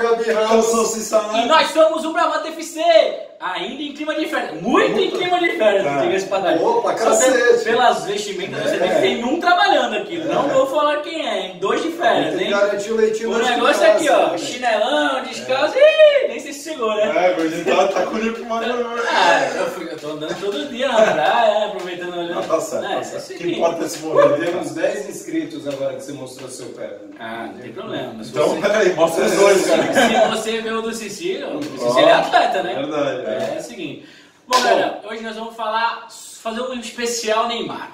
sou o Gabi Ramos. Eu sou o Cissanato. E nós somos o Bravata FC, ainda em clima de férias. Muito em clima de férias, diga-se pra dar. Opa, Só cacete. pelas vestimentas você vê que tem um trabalhando aqui. Não vou falar quem é, 2 de férias, Tem que hein? garantir o leitinho O das negócio é aqui, ó, crianças, chinelão, descalço, ih, nem sei se chegou, né? É, gordinho tá com o livro que mandou. Eu tô andando todo dia na praia, aproveitando olhando. Não, tá certo, tá É certo. O que seguinte. importa é esse momento. Temos 10 inscritos agora que você mostrou seu pé. Ah, não tem problema. Mas Então, você- peraí, mostra os dois, cara. Se você vê o do Cici, o Cici ele é atleta, né? Verdade, É o seguinte. Bom, galera, hoje nós vamos fazer um especial Neymar.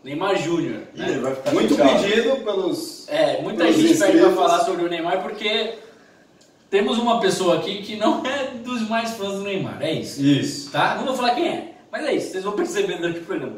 Neymar Júnior. Ih, Né? ele vai ficar Muito chateado. pedido pelos... Muita pelos gente pede pra inscritos. falar sobre o Neymar porque temos uma pessoa aqui que não é dos mais fãs do Neymar. É isso. Isso. Tá? Não vou falar quem é, mas é isso. Vocês vão perceber durante o programa.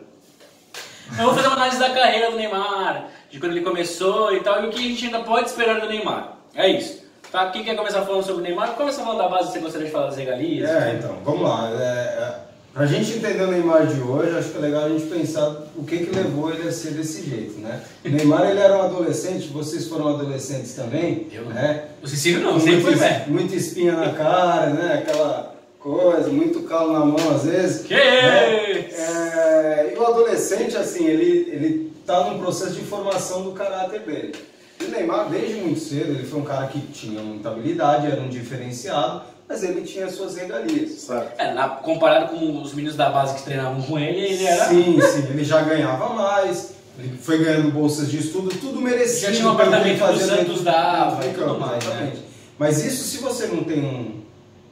Eu vou fazer uma análise da carreira do Neymar, de quando ele começou e tal, e o que a gente ainda pode esperar do Neymar. É isso. Tá? Quem quer começar falando sobre o Neymar? Começa falando da base, você gostaria de falar das regalias? Então, vamos lá. Pra gente entender o Neymar de hoje, acho que é legal a gente pensar o que levou ele a ser desse jeito, né? O Neymar, ele era um adolescente, vocês foram adolescentes também, Eu não. né? O Cecílio não, sempre foi velho. Muita espinha na cara, né? Aquela coisa, muito calo na mão às vezes. Que né? E o adolescente, assim, ele tá num processo de formação do caráter dele. E o Neymar, desde muito cedo, ele foi um cara que tinha muita habilidade, era um diferenciado, mas ele tinha suas regalias. Certo. Comparado com os meninos da base que treinavam com ele era... Sim, ele já ganhava mais, ele foi ganhando bolsas de estudo, tudo merecido. Já tinha um pelo que ele apartamento que o fazia Santos dentro dava do e tudo campo, mais, exatamente. né? Mas isso se você não tem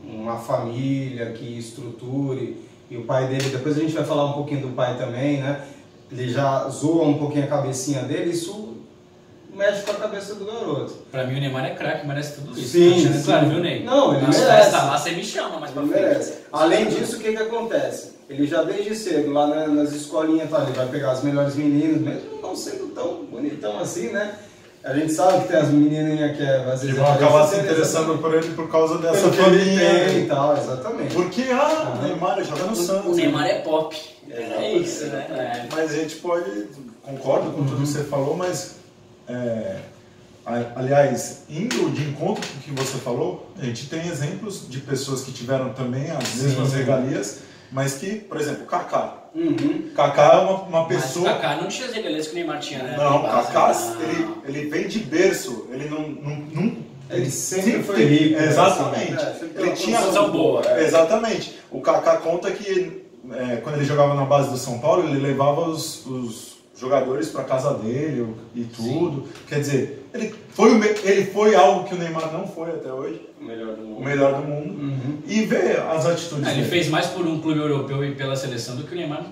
uma família que estruture, e o pai dele, depois a gente vai falar um pouquinho do pai também, né? Ele já zoa um pouquinho a cabecinha dele, isso mexe com a cabeça do garoto. Pra mim o Neymar é craque, merece tudo isso. Sim, Deixando sim. claro, viu, Ney? Não, ele Nas merece. festas lá você me chama, mas pra Ele frente. merece. Além disso, o que acontece? Ele já desde cedo, lá nas escolinhas, tá, ele vai pegar as melhores meninas, mesmo não sendo tão bonitão assim, né? A gente sabe que tem as menininhas que às Que vezes... vão acabar se interessando por ele por causa dessa pelo que ele tem família. e tal, exatamente. Porque, o Neymar joga no O Santos. Neymar é pop. É isso, né? Mas a gente pode, concordo com tudo que você falou, mas, aliás, indo de encontro com o que você falou, a gente tem exemplos de pessoas que tiveram também as mesmas regalias, mas que, por exemplo, o Kaká. Kaká é uma pessoa... Mas o Kaká não tinha as regalias que o Neymar tinha, né? Não, o Kaká, Não. ele vem de berço, ele não Ele sempre foi rico. Exatamente. Né? Sempre Ele uma tinha posição boa. Exatamente. O Kaká conta que quando ele jogava na base do São Paulo, ele levava os jogadores para casa dele e tudo. Sim. Quer dizer, ele foi algo que o Neymar não foi até hoje. O melhor do mundo. O melhor do mundo. E ver as atitudes Ele dele. fez mais por um clube europeu e pela seleção do que o Neymar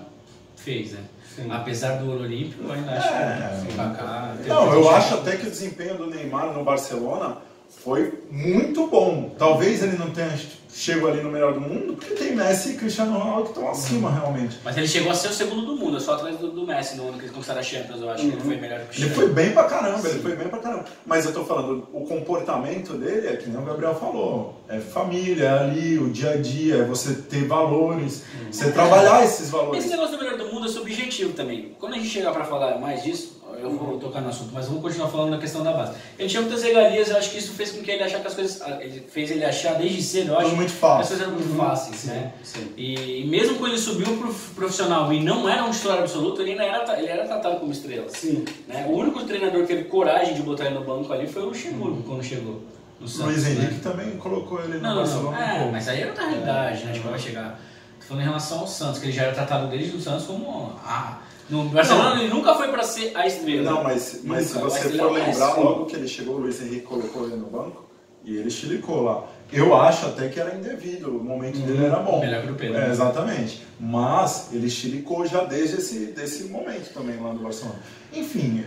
fez, né? Sim. Apesar do Ouro Olímpico, eu ainda acho que o Kaká... Não, eu acho até que o desempenho do Neymar no Barcelona foi muito bom. Talvez ele não tenha chegado ali no melhor do mundo, porque tem Messi e Cristiano Ronaldo que estão acima realmente. Mas ele chegou a ser o segundo do mundo, só atrás do Messi no ano que eles conquistaram a Champions, eu acho que ele foi melhor que o Ele Cristiano. foi bem pra caramba, ele foi bem pra caramba. Mas eu tô falando, o comportamento dele é que nem o Gabriel falou. É família, é ali, o dia a dia, é você ter valores, você trabalhar esses valores. Esse negócio do melhor do mundo é subjetivo também. Quando a gente chegar pra falar mais disso, eu vou tocar no assunto, mas vamos continuar falando da questão da base. Ele tinha muitas regalias, eu acho que isso fez com que ele achasse que as coisas... fez ele achar desde cedo, eu acho, muito fácil. que as coisas eram muito fáceis, Sim, né? sim. E mesmo quando ele subiu pro profissional e não era um titular absoluto, ele era tratado como estrela. Sim. Né? O único treinador que teve coragem de botar ele no banco ali foi o Luxemburgo, quando chegou no Santos. Luiz Henrique né? também colocou ele no Não, Barcelona. mas aí era outra realidade, né? Tipo, vai chegar. Tô falando em relação ao Santos, que ele já era tratado desde o Santos como... no Barcelona ele nunca foi para ser a estrela. Não, mas se você for lembrar, logo que ele chegou, o Luiz Henrique colocou ele no banco e ele chilicou lá. Eu acho até que era indevido, o momento dele era bom. Melhor que o Pedro. Exatamente. Mas ele chilicou já desde desse momento também lá no Barcelona. Enfim,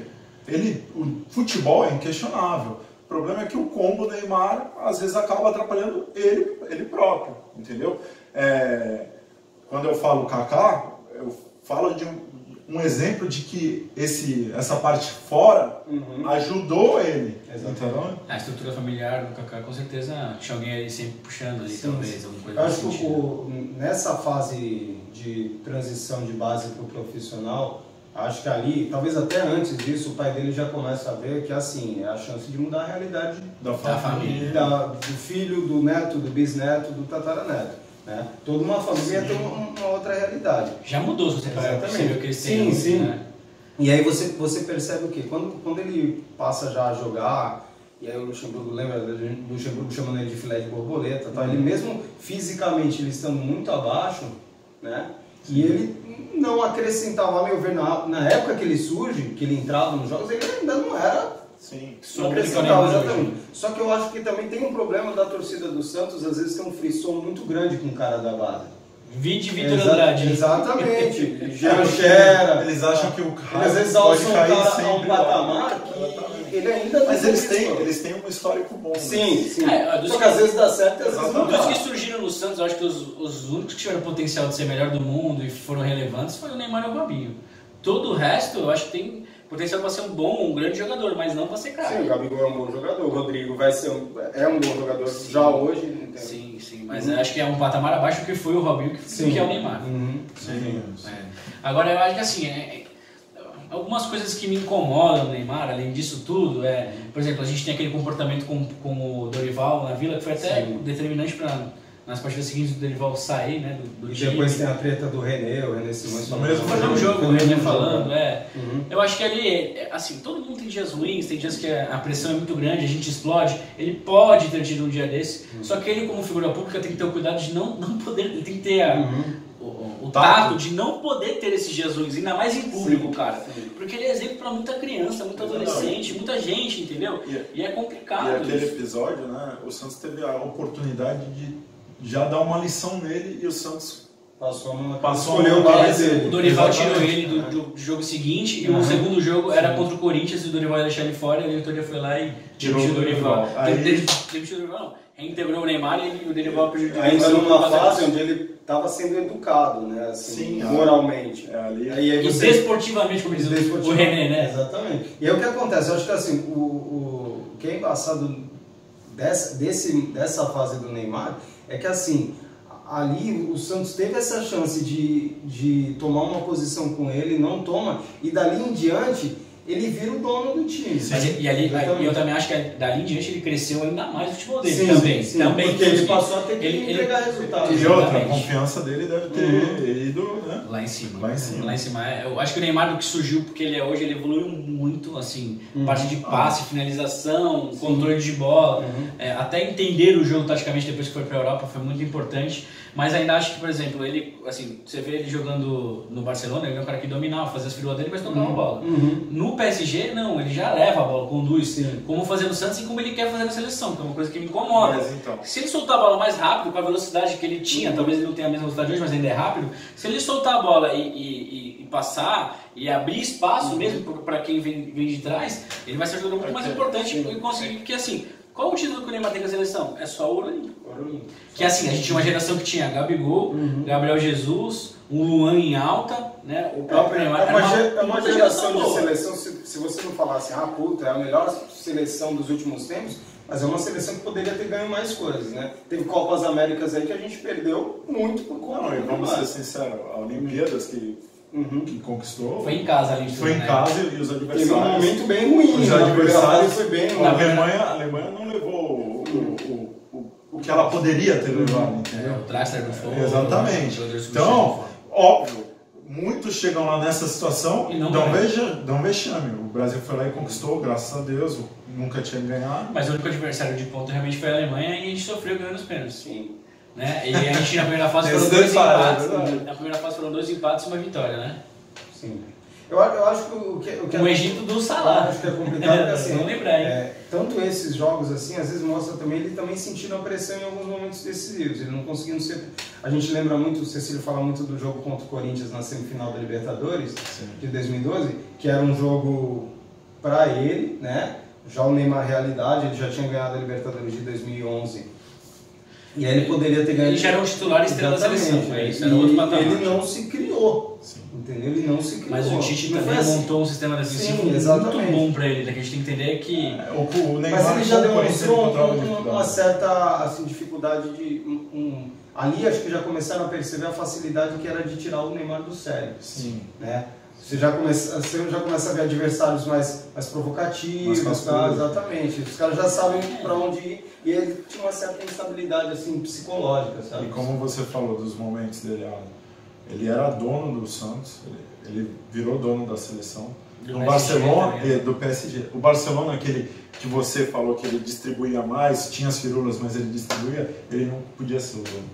o futebol é inquestionável. O problema é que o combo Neymar às vezes acaba atrapalhando ele próprio, entendeu? Quando eu falo Kaká, eu falo de um exemplo de que essa parte fora ajudou ele. Entendeu? A estrutura familiar do Kaká com certeza tinha alguém ali sempre puxando ali, talvez, alguma coisa Eu nesse acho que sentido. nessa fase de transição de base para o profissional, Acho que ali, talvez até antes disso, o pai dele já começa a ver que assim, é a chance de mudar a realidade Da família. do filho, do neto, do bisneto, do tataraneto. Né? Toda uma família tem uma outra realidade. Já mudou, se você percebeu que eles têm. Sim. Né? E aí você percebe o quê? Quando ele passa já a jogar, e aí o Luxemburgo, lembra do Luxemburgo chamando ele de filé de borboleta, tá? Ele mesmo fisicamente ele estando muito abaixo, né? E ele não acrescentava, a meu ver, na época que ele surge, que ele entrava nos jogos, ele ainda não era. Sim. Não acrescentava, exatamente. Só que eu acho que também tem um problema da torcida do Santos, às vezes tem um frisson muito grande com o cara da base. Vide Vitor Andrade. Exatamente. Gera. Eles acham que o cara às vezes pode alçam cair o cara sempre a um patamar que ele ainda não. Mas eles têm um histórico bom. Sim. Dos Só que às vezes dá certo e às vezes não Dos dá. que surgiram no Santos, eu acho que os únicos que tiveram potencial de ser melhor do mundo e foram relevantes foi o Neymar e o Robinho. Todo o resto, eu acho que tem potencial para ser um grande jogador, mas não para ser craque. Sim, o Gabigol é um bom jogador, o Rodrigo é um bom jogador já hoje. Entendeu? Sim, mas eu acho que é um patamar abaixo do que foi o Robinho, que é o Neymar. Sim. Agora, eu acho que assim, algumas coisas que me incomodam no Neymar, além disso tudo, por exemplo, a gente tem aquele comportamento com o Dorival na Vila, que foi até determinante para nas partidas seguintes do Dorival sair, né, do E time. depois tem a treta do René, o René Simões No mesmo Fazer um jogo, o René falando, Uhum. Eu acho que ali, assim, todo mundo tem dias ruins, tem dias que a pressão é muito grande, a gente explode. Ele pode ter tido um dia desse, só que ele, como figura pública, tem que ter o cuidado de não poder, ele tem que ter o tato de não poder ter esses dias ruins, ainda mais em público, cara. Porque ele é exemplo pra muita criança, muito adolescente, muita gente, entendeu? E é complicado. E aquele episódio, né, o Santos teve a oportunidade de já dar uma lição nele e o Santos Passou escolheu o lado O dele. Dorival tirou ele do jogo seguinte e o segundo jogo era contra o Corinthians e o Dorival ia deixar ele fora e a diretoria foi lá e Tirou demitiu o o Dorival. Dorival. Aí- Demitiu o Dorival, não. Reintegrou o Neymar e o Dorival prejudicou. ainda numa fase onde ele estava sendo educado, né? Assim, Sim, moralmente. ali. Aí E desportivamente, como diz o René, né? Exatamente. E aí o que acontece? Eu acho que assim, o que é embaçado dessa fase do Neymar é que assim, ali o Santos teve essa chance de tomar uma posição com ele, não toma, e dali em diante ele vira o dono do time. Mas, eu também acho que dali em diante ele cresceu ainda mais o futebol dele Sim, também. porque ele passou a ter que entregar resultados. E outra, a Exatamente. confiança dele deve ter ido, né? Lá em cima. Lá em cima. Eu acho que o Neymar, do que surgiu porque ele é hoje, ele evoluiu muito, assim, parte de passe, finalização, controle de bola, até entender o jogo taticamente depois que foi para a Europa foi muito importante. Mas ainda acho que, por exemplo, ele, assim, você vê ele jogando no Barcelona, ele é um cara que dominava, fazia as firulas dele, mas tocava a bola. No PSG, não, ele já leva a bola, conduz, como fazer no Santos e como ele quer fazer na seleção, que é uma coisa que me incomoda. Mas, então. Se ele soltar a bola mais rápido, com a velocidade que ele tinha, talvez ele não tenha a mesma velocidade hoje, mas ainda é rápido, se ele soltar a bola e passar e abrir espaço mesmo para quem vem de trás, ele vai ser um jogador muito mais importante e conseguir, porque assim, qual o título que o Neymar tem com a seleção? É só o Ouro Olímpico. Que assim, a gente tinha uma geração que tinha Gabigol, Gabriel Jesus, o Luan em alta, né? O próprio Neymar. É uma geração de seleção, se você não falar assim, puta, é a melhor seleção dos últimos tempos, mas é uma seleção que poderia ter ganho mais coisas, né? Teve Copas Américas aí que a gente perdeu muito por conta. Não, e vamos ser sinceros, a Olimpíadas que conquistou Foi em casa, ali. foi em casa e os Teve um adversários. momento bem ruim, Os né? adversários Foi bem a Alemanha não levou o que ela poderia ter levado, entendeu? O Draxler do Flow. Exatamente. Então, óbvio, muitos chegam lá nessa situação E não dão um vexame. O Brasil foi lá e conquistou, graças a Deus, nunca tinha ganhado. Mas o único adversário de ponto realmente foi a Alemanha e a gente sofreu ganhando os pênaltis. Sim. Né? E a gente na primeira fase foram Esse 2 detalhe, empates. Na primeira fase foram 2 empates e uma vitória, né? Sim. Eu acho que o que O Egito do Salah. acho que é complicado porque assim, Vamos lembrar, hein? tanto esses jogos assim, às vezes mostra também ele também sentindo a pressão em alguns momentos decisivos, ele não conseguindo ser. A gente lembra muito, o Cecílio fala muito do jogo contra o Corinthians na semifinal da Libertadores de 2012, que era um jogo para ele, né? Já o Neymar realidade, ele já tinha ganhado a Libertadores de 2011. E aí ele poderia ter ganho. Ele já era um titular estrela da seleção, isso era outro patamar. Ele não se criou, entendeu? Ele não se criou. Mas o Tite Não também foi assim. montou um sistema defensivo Sim, muito exatamente. bom pra ele, que a gente tem que entender que... O Neymar, Mas ele já com o Corinthians, demonstrou encontrava uma dificuldade. certa assim, dificuldade de... Ali acho que já começaram a perceber a facilidade que era de tirar o Neymar do sério. Sim. Né? Você já começa a ver adversários mais provocativos, tá? Exatamente. Os caras já sabem para onde ir e ele tinha uma certa instabilidade assim, psicológica, sabe? E como você falou dos momentos dele, ele era dono do Santos, ele virou dono da seleção. No Barcelona, do PSG. O Barcelona, aquele que você falou que ele distribuía mais, tinha as firulas, mas ele distribuía, ele não podia ser o dono.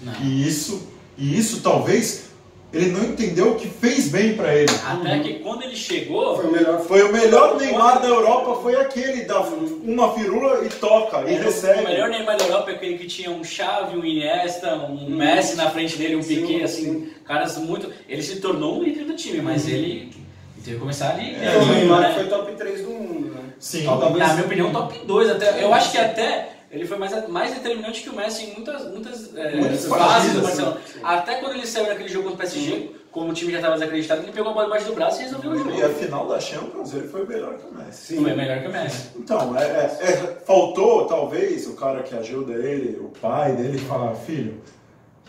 Não. E isso talvez ele não entendeu o que fez bem pra ele. Até que quando ele chegou... Foi o melhor Neymar da Europa, foi aquele, dá uma firula e toca, e recebe. O melhor Neymar da Europa é aquele que tinha um Xavi, um Iniesta, um Messi na frente dele, um Piqué, assim, caras muito... Ele se tornou um líder do time, mas ele teve que começar ali... O Neymar foi top 3 do mundo, né? Sim. Na minha opinião, top 2 até. Eu acho que até... Ele foi mais determinante que o Messi em muitas fases do Barcelona. Até quando ele saiu naquele jogo contra o PSG, como o time já estava desacreditado, ele pegou a bola debaixo do braço e resolveu o jogo. E a final da Champions, ele foi melhor que o Messi. Sim, foi melhor que o Messi. Então, faltou, talvez, o cara que ajuda ele, o pai dele, falar, filho,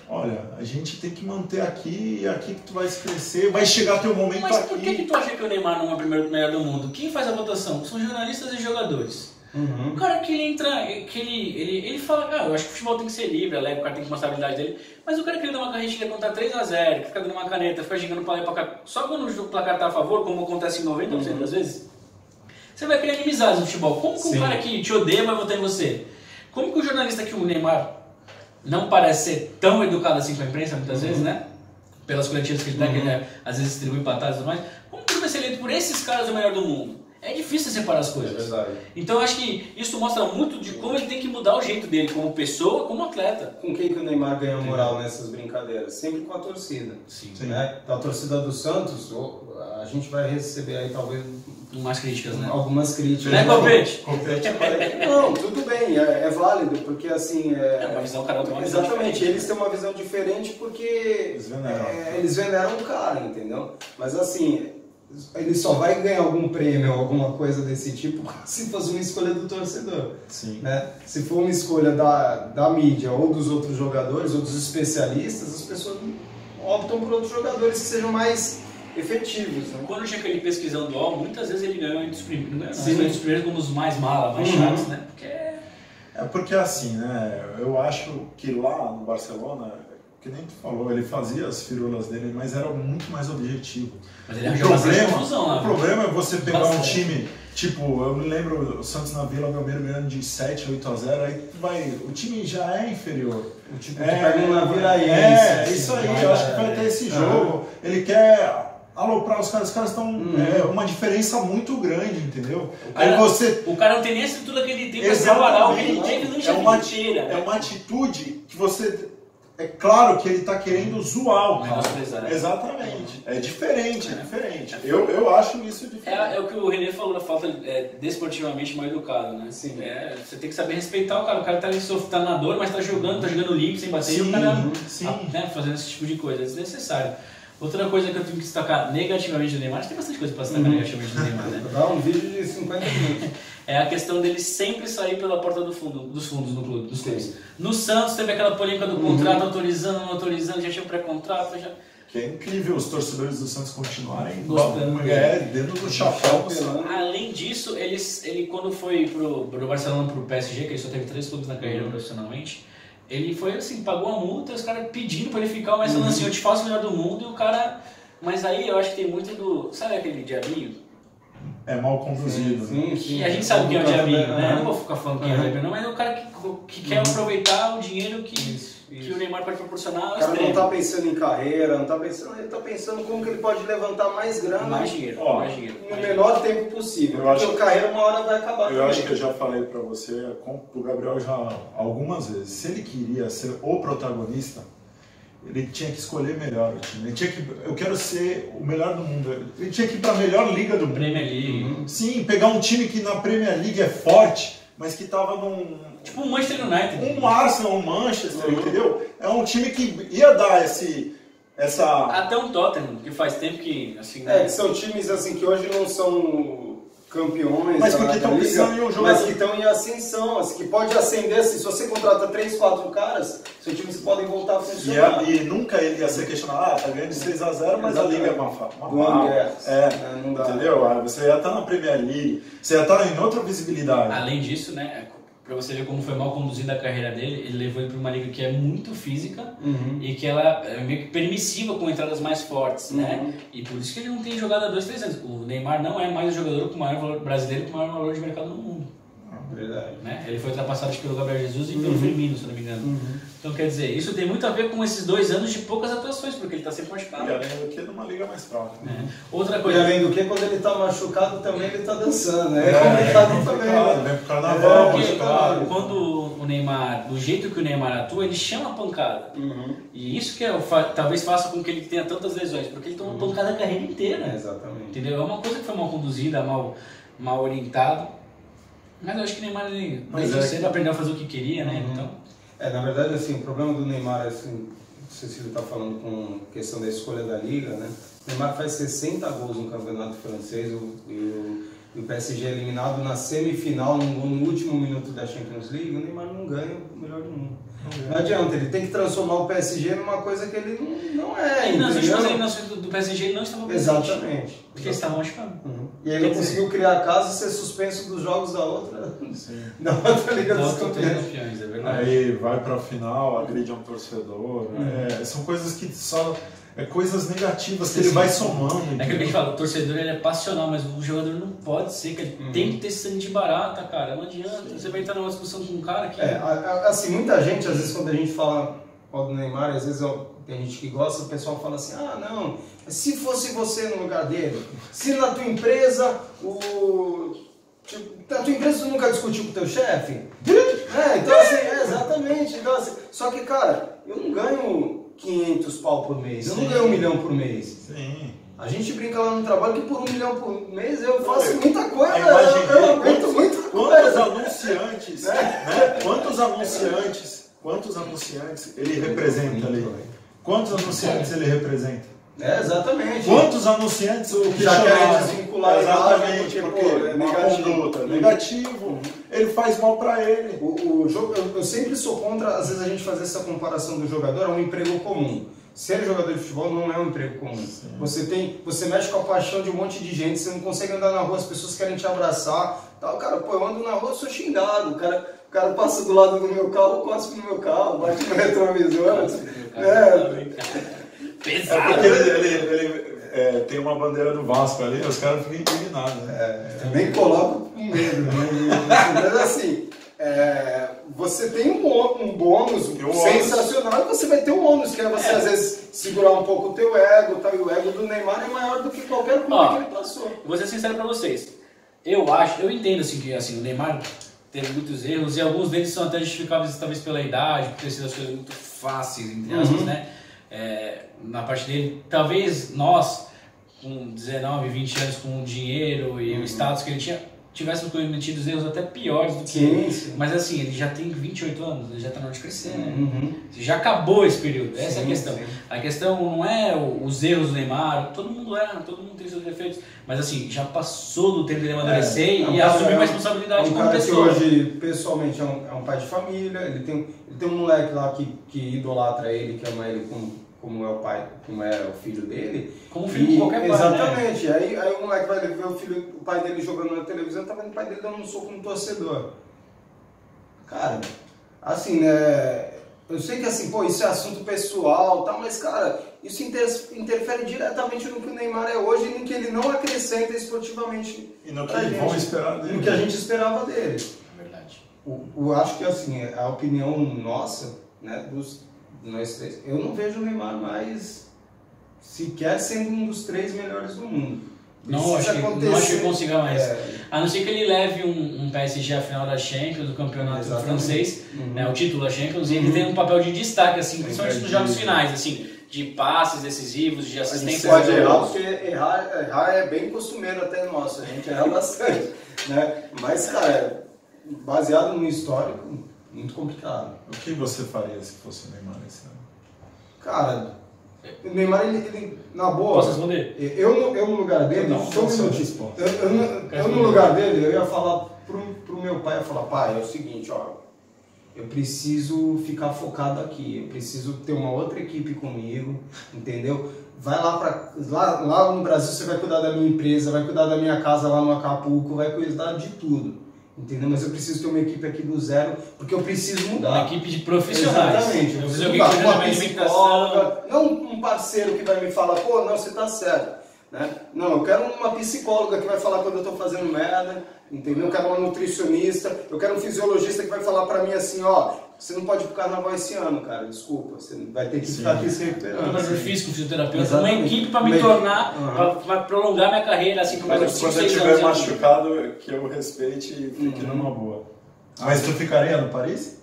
olha, a gente tem que manter aqui, e aqui que tu vai crescer, vai chegar teu momento aqui. Mas por que tu acha que o Neymar não é o primeiro melhor do mundo? Quem faz a votação? São jornalistas e jogadores. O cara que ele entra, que ele fala, eu acho que o futebol tem que ser livre, o cara tem que mostrar a habilidade dele, mas o cara que ele dá uma carretilha contra 3-0, que fica dando uma caneta, fica gigando pra lá e pra cá, só quando o placar tá a favor, como acontece em 90% das vezes, você vai criar inimizades no futebol. Como que um cara que te odeia vai votar em você? Como que o jornalista que o Neymar não parece ser tão educado assim com a imprensa, muitas vezes, né? Pelas coletivas que ele dá, que ele às vezes distribui patadas e tudo mais, como que ele vai ser eleito por esses caras o melhor do mundo? É difícil separar as coisas. É verdade. Então eu acho que isso mostra muito de como ele tem que mudar o jeito dele, como pessoa, como atleta. Com quem que o Neymar ganha moral nessas brincadeiras? Sempre com a torcida. Sim. Né? Então, a torcida do Santos, a gente vai receber aí talvez umas críticas, né? Algumas críticas. Né, Copete? Não, tudo bem, é válido, porque assim... É uma visão, cada um tem uma visão. Exatamente, eles têm uma visão diferente porque eles veneram o cara, entendeu? Mas assim... Ele só vai ganhar algum prêmio ou alguma coisa desse tipo se fosse uma escolha do torcedor. Sim. Né? Se for uma escolha da mídia ou dos outros jogadores ou dos especialistas, as pessoas optam por outros jogadores que sejam mais efetivos. Né? Quando tinha aquele pesquisão do UOL, muitas vezes ele ganhou entre os primeiros como os mais mala, mais chatos, né? Porque assim, né? Eu acho que lá no Barcelona, que nem tu falou, ele fazia as firulas dele, mas era muito mais objetivo. Mas ele o problema é você pegar um time, tipo, eu me lembro o Santos na Vila Belmiro ganhando de 7-8-0, aí o time já é inferior. O time que pega um Naviraense. Isso aí, eu acho que vai ter esse jogo. Ele quer aloprar os caras estão uma diferença muito grande, entendeu? O cara não tem nem a estrutura que ele tem para preparar o que ele teve durante a vida inteira. É uma atitude que você... É claro que ele está querendo zoar o cara. Exatamente. É diferente. Eu acho isso diferente. É o que o René falou, da falta desportivamente mal educado, né? Sim. Você tem que saber respeitar o cara. O cara tá na dor, mas tá jogando limpo, sem bater. E o cara fazendo esse tipo de coisa. É desnecessário. Outra coisa que eu tenho que destacar negativamente do Neymar, tem bastante coisa para destacar negativamente do Neymar, né? Dá um vídeo de 50 minutos. É a questão dele sempre sair pela porta dos fundos no clube, dos clubes. No Santos teve aquela polêmica do contrato, autorizando, não autorizando, já tinha pré-contrato, já... Que é incrível os torcedores do Santos continuarem gostando dentro do chapéu. Além disso, ele quando foi pro Barcelona, pro PSG, que ele só teve 3 clubes na carreira profissionalmente, ele foi assim, pagou a multa, os caras pedindo pra ele ficar, mas falando assim, eu te faço o melhor do mundo, e o cara... Mas aí eu acho que tem muito do... Sabe aquele diabinho? É mal conduzido. Sim. E a gente sabe quem é o diabinho, né? Eu não vou ficar falando quem é o diabinho, não, mas é o cara que quer aproveitar o dinheiro que o Neymar pode proporcionar. O cara não tá pensando em carreira, ele tá pensando como que ele pode levantar mais grana. Mais dinheiro. No menor tempo possível. Porque a carreira uma hora vai acabar. Eu acho que eu já falei pra você, pro Gabriel já algumas vezes, se ele queria ser o protagonista, ele tinha que escolher melhor o time. Eu quero ser o melhor do mundo. Ele tinha que ir para a melhor liga do mundo. Premier League. Sim, pegar um time que na Premier League é forte, mas que estava num... Tipo um Manchester United. Um Arsenal, um Manchester, entendeu? É um time que ia dar essa... Até um Tottenham, que faz tempo que... Assim, que são times assim, que hoje não são campeões mas porque estão pensando em um jogador, mas que estão em ascensão, assim, que pode ascender, assim, se você contrata 3, 4 caras, seus times podem voltar a funcionar. E nunca ele ia ser questionado, tá ganhando de 6-0, mas a Liga é uma não dá. Entendeu? Você ia estar na Premier League, você ia estar em outra visibilidade. Além disso, né, pra você ver como foi mal conduzida a carreira dele, ele levou ele pra uma liga que é muito física e que ela é meio que permissiva com entradas mais fortes, né? E por isso que ele não tem jogado há 2, 3 anos. O Neymar não é mais o jogador com maior valor, brasileiro com maior valor de mercado no mundo. Verdade. Né? Ele foi ultrapassado pelo Gabriel Jesus e pelo Firmino, se não me engano. Então, quer dizer, isso tem muito a ver com esses 2 anos de poucas atuações, porque ele está sempre machucado. E além do que, numa liga mais fraca. Outra E coisa... além do que, quando ele está machucado, também ele está dançando, né? É complicado também. Vem pro carnaval. Porque quando o Neymar, do jeito que o Neymar atua, ele chama a pancada. E isso que talvez faça com que ele tenha tantas lesões, porque ele toma pancada a carreira inteira. Exatamente. Entendeu? É uma coisa que foi mal conduzida, mal orientado. Mas eu acho que o Neymar, desde cedo, aprendeu a fazer o que queria, né? Então... na verdade, assim, o problema do Neymar, assim, o Cecílio está falando com questão da escolha da Liga, né? O Neymar faz 60 gols no campeonato francês e o PSG é eliminado na semifinal, no último minuto da Champions League, o Neymar não ganha o melhor do mundo. Não adianta, ele tem que transformar o PSG numa coisa que ele não é. E nas últimas eliminações do PSG ele não estava presente. Exatamente. Porque eles estavam machucados. E aí ele conseguiu criar caso e ser suspenso dos jogos da outra Liga dos Campeões. É verdade. Aí vai pra final, agride um torcedor. São coisas que só... coisas negativas que ele vai somando. É aquilo que a gente fala, o torcedor ele é passional, mas o jogador não pode ser, que ele tem que ter sangue de barata, cara. Não adianta. Você vai entrar numa discussão com um cara que... assim, muita gente, às vezes quando a gente fala do Neymar, às vezes tem gente que gosta, o pessoal fala assim, não, se fosse você no lugar dele, se na tua empresa, na tua empresa tu nunca discutiu com o teu chefe? Então assim, exatamente. Então, assim, só que, cara, eu não ganho 500 pau por mês, eu não ganho 1 milhão por mês. Sim. A gente brinca lá no trabalho que por 1 milhão por mês eu faço muita coisa, eu aguento muita coisa. Quantos anunciantes ele representa ali? Quantos anunciantes ele representa? Exatamente. Quantos anunciantes o que já querem desvincular? Exatamente, porque é negativo. Negativo. Ele faz mal para ele. O jogo, eu sempre sou contra, às vezes, a gente fazer essa comparação do jogador a um emprego comum. Ser jogador de futebol não é um emprego comum. Você mexe com a paixão de um monte de gente, você não consegue andar na rua, as pessoas querem te abraçar. Tal. Cara, eu ando na rua, eu sou xingado. O cara passa do lado do meu carro, cospe no meu carro, bate no retrovisor. Pesado. Porque ele tem uma bandeira do Vasco ali, os caras ficam indignados. Nem coloco com medo. Mas assim, você tem um bônus sensacional e você vai ter um ônus, que é você às vezes segurar um pouco o teu ego, tá? E o ego do Neymar é maior do que qualquer clube que ele passou. Vou ser sincero pra vocês. Eu entendo assim, que assim, o Neymar teve muitos erros e alguns deles são até justificáveis talvez pela idade, por ter sido as coisas muito fáceis, entre aspas, né? Na parte dele, talvez nós, com 19, 20 anos, com o dinheiro e o status que ele tinha, tivéssemos cometido erros até piores do que ele. Sim. Mas assim, ele já tem 28 anos, ele já está na hora de crescer, né? Já acabou esse período, essa é a questão. Sim. A questão não é os erros do Neymar, todo mundo erra, todo mundo tem seus defeitos, mas assim, já passou do tempo dele amadurecer e assumir uma responsabilidade como pessoa. Que hoje, pessoalmente, é um pai de família, ele tem um moleque lá que idolatra ele, que ama ele como é o pai, como é o filho dele. Como filho de qualquer pai, exatamente. Né? Aí o moleque vai ver o pai dele jogando na televisão, tá vendo o pai dele dando um soco no torcedor. Cara, assim, né? Eu sei que assim, isso é assunto pessoal, tá, mas cara, isso interfere diretamente no que o Neymar é hoje e no que ele não acrescenta esportivamente. E no que vão esperar dele. No que a gente esperava dele. É verdade. Eu acho que assim, a opinião nossa, né, nós três, eu não vejo o Neymar mais sequer sendo um dos 3 melhores do mundo. Não acho que consiga mais. A não ser que ele leve um PSG à final da Champions, do campeonato francês, né, o título da Champions, e ele tem um papel de destaque, assim, principalmente nos jogos finais, assim, de passes decisivos, de assistências. A gente pode errar, porque errar é bem costumeiro até nosso, a gente erra bastante, né? Mas, cara, baseado no histórico, muito complicado. O que você faria se fosse o Neymar esse ano? Cara, O Neymar, ele na boa... Posso responder? Eu no lugar dele... Não, eu no lugar dele, eu ia falar pro meu pai, eu ia falar, pai, é o seguinte, ó, eu preciso ficar focado aqui, eu preciso ter uma outra equipe comigo, entendeu? Vai lá no Brasil, você vai cuidar da minha empresa, vai cuidar da minha casa lá no Acapulco, vai cuidar de tudo, entendeu? Mas eu preciso ter uma equipe aqui do zero, porque eu preciso mudar. Uma equipe de profissionais. Exatamente. Eu preciso mudar. Uma psicóloga, não um parceiro que vai me falar, pô, não, você tá certo. Né? Não, eu quero uma psicóloga que vai falar quando eu tô fazendo merda, entendeu? Eu quero uma nutricionista, eu quero um fisiologista que vai falar pra mim assim, ó, você não pode ir pro carnaval esse ano, cara, desculpa, você vai ter que ficar aqui se recuperando. Preparador físico, fisioterapeuta, uma equipe pra me tornar, pra prolongar minha carreira, assim, por mais uns 5, 6 anos. Quando eu estiver machucado, que eu respeite e fique numa boa. Mas tu ficaria no Paris?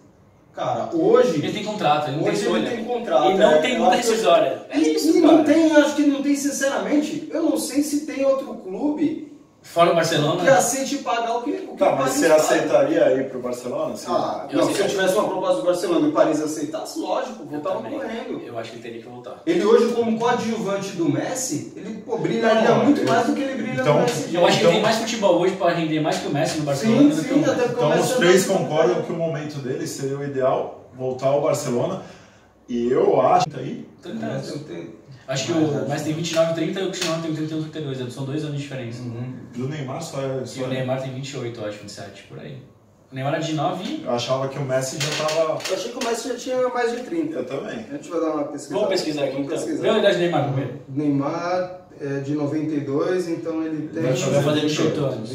Cara, hoje... Ele tem contrato, ele não tem hoje escolha. ele tem contrato. E não tem multa rescisória. É isso, e cara. não tem, acho que não tem, sinceramente, eu não sei se tem outro clube Fora o Barcelona. que aceite pagar o que Tá, o mas Paris você paga. aceitaria ir pro Barcelona? Sim. Se eu tivesse uma proposta do Barcelona e o Paris aceitasse, lógico, voltava também. correndo. Eu acho que ele teria que voltar. Ele hoje, como coadjuvante do Messi, ele brilharia muito mais do que ele brilha então, no PSG. Eu acho que ele tem mais futebol hoje para render mais que o Messi no Barcelona. Sim, do que sim, o Messi. até porque o Então Messi os três concordam que o momento dele seria o ideal, voltar ao Barcelona. E eu acho que aí... 30 anos. Acho que o Messi tem 29, 30 e o Cristiano tem 31, 32. São 2 anos de diferença. Do Neymar só é... E o Neymar tem 28, eu acho, 27, por aí. O Neymar é de 9. Eu achava que o Messi já tava... Eu achei que o Messi já tinha mais de 30. Eu também. A gente vai dar uma pesquisa. Vamos pesquisar aqui então. pesquisar. Vê a idade do Neymar primeiro. Neymar é de 92, então ele tem... Vai fazer 28 anos.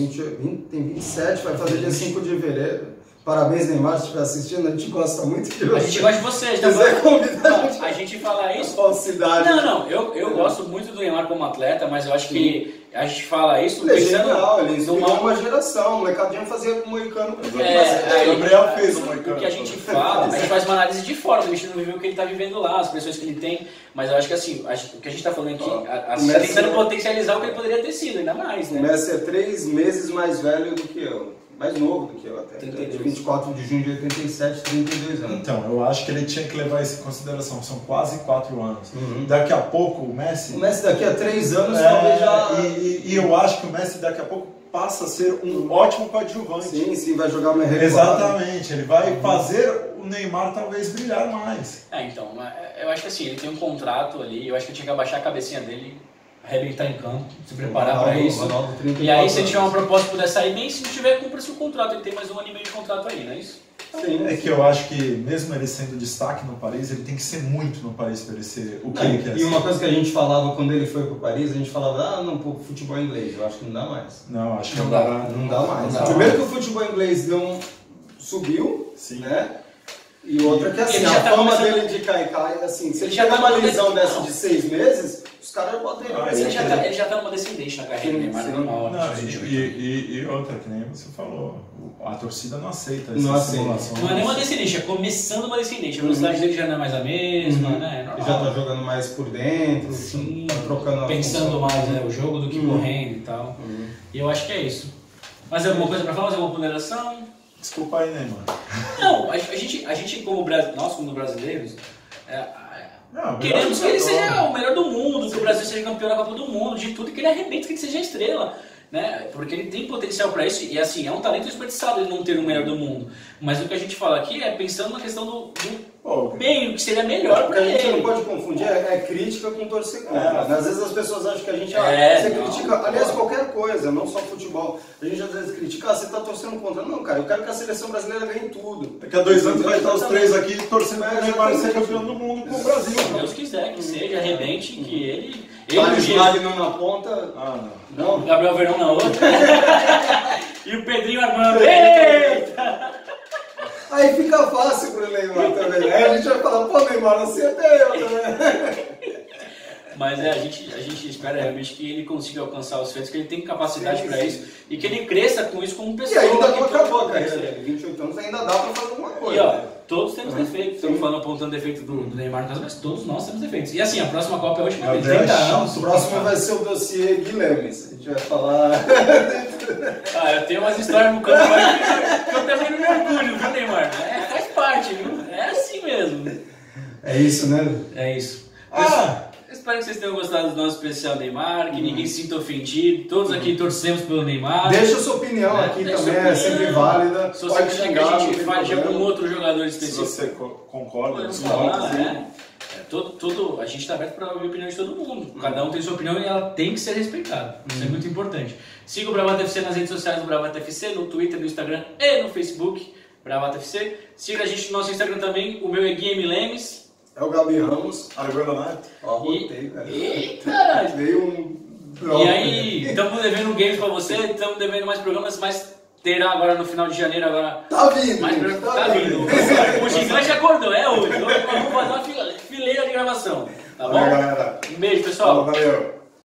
Tem 27, vai fazer dia 5 de fevereiro. Parabéns, Neymar, se estiver assistindo, a gente gosta muito de você. A gente gosta de vocês, tá? quiser convidar a gente fala isso. Falsidade. Não, eu gosto muito do Neymar como atleta, mas eu acho que a gente fala isso ele é pensando genial, ele inspirou numa... uma geração, o molecadinho fazia com o Moicano. O Gabriel fez o Moicano. O que a gente fala, a gente faz uma análise de fora, a gente não viveu o que ele está vivendo lá, as pressões que ele tem, mas eu acho que assim, o que a gente está falando aqui, tentando potencializar o que ele poderia ter sido, ainda mais, né? O Messi é 3 meses mais velho do que eu. Mais novo do que eu até. 32. De 24 de junho de 87, 32 anos. Então, eu acho que ele tinha que levar isso em consideração. São quase 4 anos. Daqui a pouco o Messi... O Messi daqui a 3 anos talvez já... E eu acho que o Messi daqui a pouco passa a ser um ótimo coadjuvante. Sim, vai jogar uma recuada. Exatamente. Ele vai fazer o Neymar talvez brilhar mais. Então, eu acho que assim, ele tem um contrato ali, eu acho que ele tinha que abaixar a cabecinha dele, arrebentar em campo, se preparar para isso. E aí, se ele tiver uma proposta e puder sair bem, se não tiver, cumpra-se o contrato. Ele tem mais 1 ano e meio de contrato aí, não é isso? Sim, é que eu acho que, mesmo ele sendo destaque no Paris, ele tem que ser muito no Paris para ele ser o que ele quer ser. E uma coisa que a gente falava quando ele foi para Paris, a gente falava, pô, futebol inglês, eu acho que não dá mais. Não, acho que não dá. Não dá mais. Primeiro que o futebol inglês subiu, sim, né? E outra que assim, a fama dele de cai, assim, se ele já tá uma lesão dessa de 6 meses, os caras botam ele. Ele já tá numa descendente na carreira, Neymar, normal. E outra, que nem você falou, a torcida não aceita essas simulações. Não é nem uma descendente, é começando uma descendente. A velocidade dele já não é mais a mesma, né? Ele já tá jogando mais por dentro, sim, tá trocando pensando mais o jogo do que correndo e tal. E eu acho que é isso. Mais alguma coisa pra falar? Mais alguma ponderação? Desculpa aí, Neymar. Não, a gente como nós como brasileiros, queremos que ele seja o melhor do mundo, que o Brasil seja campeão da Copa do Mundo, de tudo, que ele arrebente, que ele seja estrela. Né? Porque ele tem potencial para isso e assim, é um talento desperdiçado ele não ter o melhor do mundo. Mas o que a gente fala aqui é pensando na questão do meio, que seria melhor para ele. O que a gente não pode confundir é crítica com torcer contra. Às vezes as pessoas acham que a gente você critica, aliás, qualquer coisa, não só futebol. A gente às vezes critica, você está torcendo contra. Não, cara, eu quero que a seleção brasileira ganhe tudo. Daqui a 2 anos vai estar os 3 aqui torcendo para o Neymar ser campeão do mundo com o Brasil. Se Deus quiser que seja, arrebente, que ele Magno na ponta. Não. Gabriel Verão na outra. E o Pedrinho armando. Eita! Aí fica fácil pro Neymar também, né? Aí a gente vai falar, pô, Neymar, não sei até eu também. Mas a gente espera realmente que ele consiga alcançar os feitos, que ele tem capacidade para isso e que ele cresça com isso como pessoa. E ainda não acabou a carreira dele, 28 anos ainda dá para fazer alguma coisa. E ó, todos temos defeitos. Estamos falando, apontando defeito do Neymar no caso, mas todos nós temos defeitos. E assim, a próxima Copa é hoje, tem 30 anos. O próximo vai ser o dossiê Guilherme. A gente vai falar. Eu tenho umas histórias no campo que eu também não me orgulho, viu, Neymar? Faz parte, viu? É assim mesmo. É isso, né? É isso. espero que vocês tenham gostado do nosso especial Neymar, que ninguém se sinta ofendido. Todos aqui torcemos pelo Neymar. Deixa a sua opinião aqui também, é sempre válida. Se você quiser que a gente fale de algum outro jogador específico. Se você concorda, podemos falar, a gente está aberto para ouvir a opinião de todo mundo. Cada um tem sua opinião e ela tem que ser respeitada. Isso é muito importante. Siga o Bravata FC nas redes sociais do Bravata FC, no Twitter, no Instagram e no Facebook, Bravata FC. Siga a gente no nosso Instagram também, o meu é Gui M. Lemes. É o Gabi Ramos. Arguello Neto. Ó, botei, cara. Eita! Veio E aí, estamos devendo games para você, estamos devendo mais programas, mas terá agora no final de janeiro agora. Tá vindo, mais tá vindo. O gigante acordou, é hoje. Vamos fazer uma fileira de gravação. Tá bom? Valeu, galera. Um beijo, pessoal. Valeu.